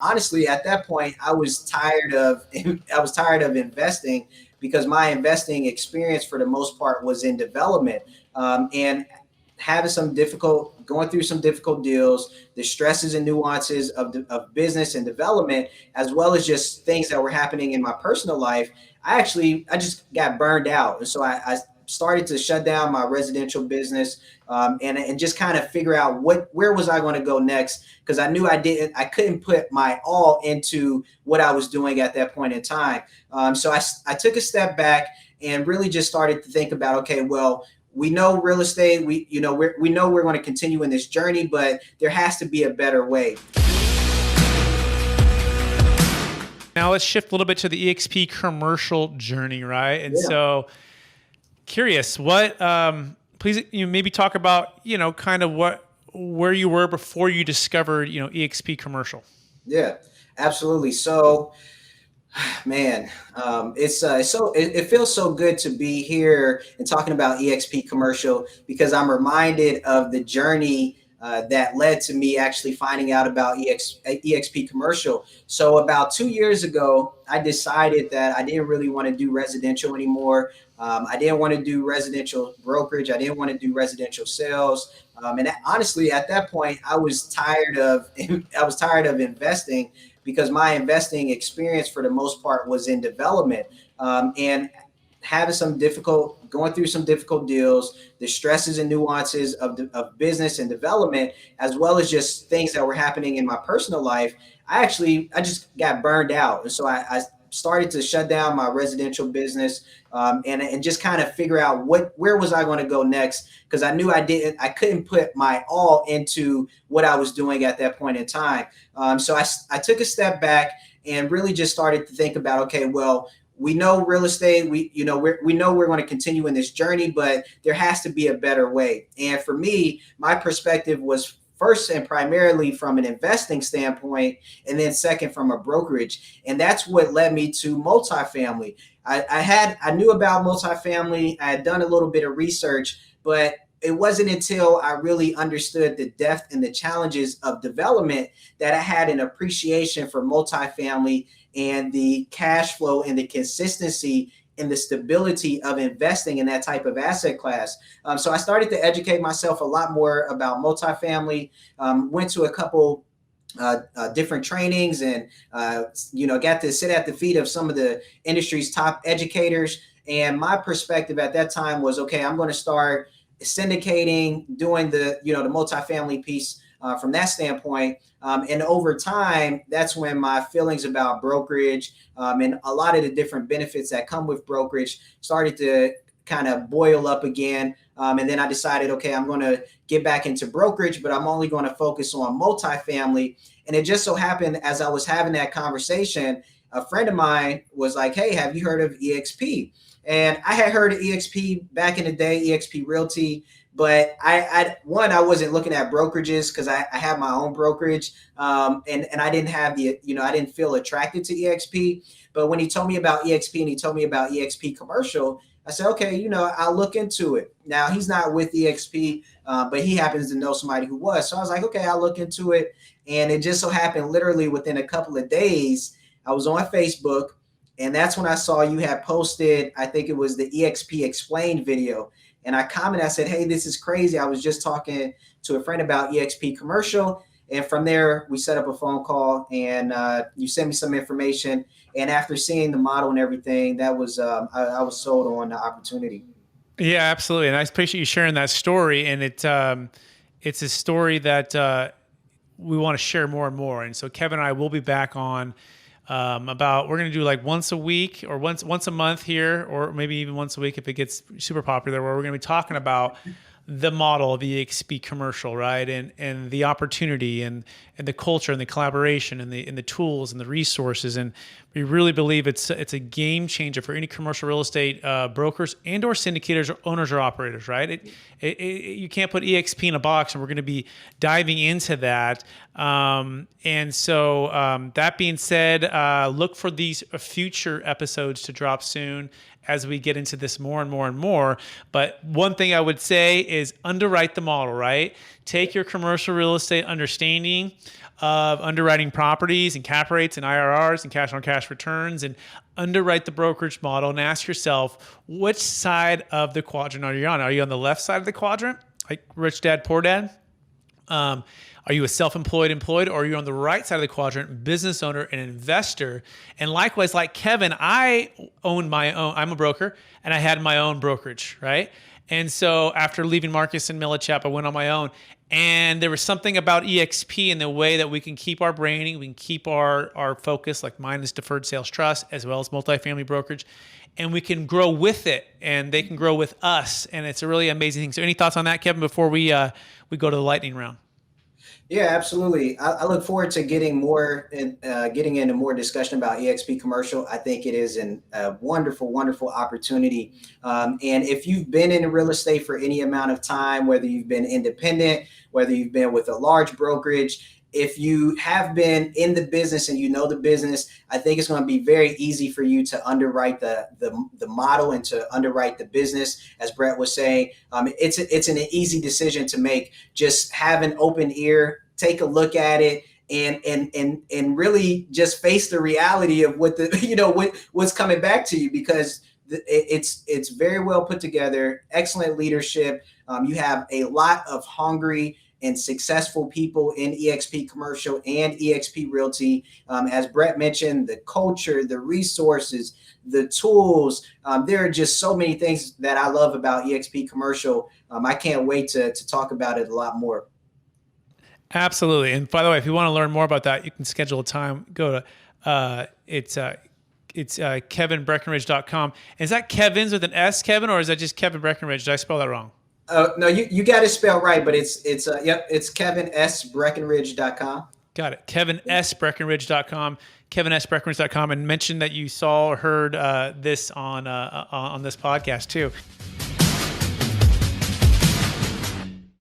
honestly, at that point, I was tired of investing because my investing experience for the most part was in development, and having some difficult going through some difficult deals, the stresses and nuances of business and development, as well as just things that were happening in my personal life. I just got burned out, and so I started to shut down my residential business, and just kind of figure out where was I going to go next, because I knew I couldn't put my all into what I was doing at that point in time. So I took a step back and really just started to think about, okay, well, we know real estate, we know we're going to continue in this journey, but there has to be a better way. Now let's shift a little bit to the eXp commercial journey, right? And so curious, please, maybe talk about, kind of where you were before you discovered, eXp commercial. Yeah, absolutely. So, man, it feels so good to be here and talking about eXp commercial, because I'm reminded of the journey that led to me actually finding out about eXp commercial. So about 2 years ago, I decided that I didn't really want to do residential anymore. I didn't want to do residential brokerage. I didn't want to do residential sales. Honestly, at that point, I was tired of investing, because my investing experience for the most part was in development, and going through some difficult deals, the stresses and nuances of business and development, as well as just things that were happening in my personal life. I just got burned out, and so I started to shut down my residential business, and just kind of figure out where was I going to go next, because I knew I couldn't put my all into what I was doing at that point in time. So I took a step back and really just started to think about, okay, well, we know real estate, we know we're going to continue in this journey, but there has to be a better way. And for me, my perspective was first and primarily from an investing standpoint, and then second from a brokerage. And that's what led me to multifamily. I knew about multifamily. I had done a little bit of research, but it wasn't until I really understood the depth and the challenges of development that I had an appreciation for multifamily and the cash flow and the consistency and the stability of investing in that type of asset class. So I started to educate myself a lot more about multifamily, went to a couple different trainings, and got to sit at the feet of some of the industry's top educators. And my perspective at that time was, okay, I'm going to start syndicating, doing the multifamily piece from that standpoint. And over time, that's when my feelings about brokerage, and a lot of the different benefits that come with brokerage started to kind of boil up again. And then I decided, okay, I'm going to get back into brokerage, but I'm only going to focus on multifamily. And it just so happened, as I was having that conversation, a friend of mine was like, hey, have you heard of eXp? And I had heard of eXp back in the day, eXp Realty, but I wasn't looking at brokerages because I have my own brokerage, and I didn't have I didn't feel attracted to eXp. But when he told me about eXp and he told me about eXp commercial, I said, okay, I'll look into it. Now, he's not with eXp, but he happens to know somebody who was. So I was like, okay, I'll look into it. And it just so happened, literally within a couple of days, I was on Facebook. And that's when I saw you had posted, I think it was the eXp Explained video. And I commented, I said, hey, this is crazy. I was just talking to a friend about eXp commercial. And from there, we set up a phone call, and you sent me some information. And after seeing the model and everything, that was I was sold on the opportunity. Yeah, absolutely. And I appreciate you sharing that story. And it's a story that we want to share more and more. And so Kevin and I will be back on we're going to do like once a week or once a month here, or maybe even once a week if it gets super popular, where we're going to be talking about the model of the eXp commercial, right? And the opportunity and the culture and the collaboration and the tools and the resources. And we really believe it's a game changer for any commercial real estate brokers and or syndicators or owners or operators, right? You can't put eXp in a box, and we're going to be diving into that. And so that being said, look for these future episodes to drop soon as we get into this more and more and more. But one thing I would say is underwrite the model, right? Take your commercial real estate understanding of underwriting properties and cap rates and IRRs and cash on cash returns, and underwrite the brokerage model and ask yourself, which side of the quadrant are you on? Are you on the left side of the quadrant, like rich dad, poor dad? Are you a self-employed employed, or are you on the right side of the quadrant, business owner and investor? And likewise, like Kevin, I owned my own, I'm a broker, and I had my own brokerage, right? And so after leaving Marcus and Millichap, I went on my own. And there was something about eXp and the way that we can keep our branding, we can keep our focus, like mine is Deferred Sales Trust, as well as Multifamily Brokerage, and we can grow with it, and they can grow with us. And it's a really amazing thing. So any thoughts on that, Kevin, before we go to the lightning round? Yeah, absolutely. I look forward to getting into more discussion about eXp Commercial. I think it is a wonderful, wonderful opportunity. And if you've been in real estate for any amount of time, whether you've been independent, whether you've been with a large brokerage, if you have been in the business and you know the business, I think it's going to be very easy for you to underwrite the model and to underwrite the business. As Brett was saying, it's an easy decision to make. Just have an open ear, take a look at it, and really just face the reality of what's coming back to you, because it's very well put together, excellent leadership. You have a lot of hungry and successful people in eXp Commercial and eXp Realty. As Brett mentioned, the culture, the resources, the tools. There are just so many things that I love about eXp Commercial. I can't wait to talk about it a lot more. Absolutely. And by the way, if you want to learn more about that, you can schedule a time. Go to it's kevinbreckenridge.com. Is that Kevin's with an S, Kevin, or is that just Kevin Breckenridge? Did I spell that wrong? No, you got it spelled right, but it's kevinsbreckenridge.com. Got it. kevinsbreckenridge.com. kevinsbreckenridge.com, and mention that you saw or heard this on this podcast too.